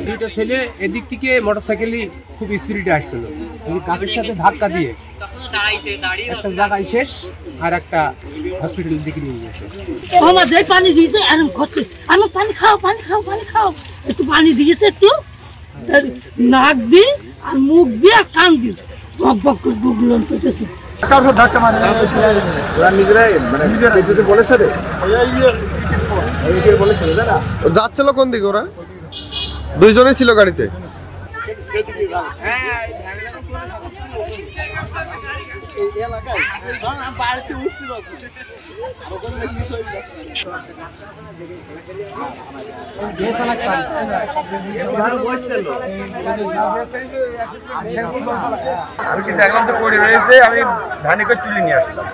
দুইটা ছেলে এদিক থেকে মোটরসাইকেলই খুব স্পিডে আসছিল, গাছের সাথে ধাক্কা দিয়ে একটা জায়গায় শেষ আর একটা হসপিটালের দিকে নিয়ে গেছে। আমার যে পানি দিয়েছে এরকম করছে, আমার পানি খাও পানি খাও পানি খাও, একটু পানি দিয়েছে, একটু নাক দিয়ে আর মুখ দিয়ে আর কান দিয়ে বক বক করে বুকলন পেটেছে। ধাক্কা মারে ওরা নিজেরাই মানে বলেছে রে বলেছিল দাদা। যাচ্ছিল কোন দিকে? ওরা দুইজনেই ছিল গাড়িতে। আমি কি দেখলাম তো পড়ে রয়েছে, আমি ধানি করে তুলে নিয়ে আসলাম।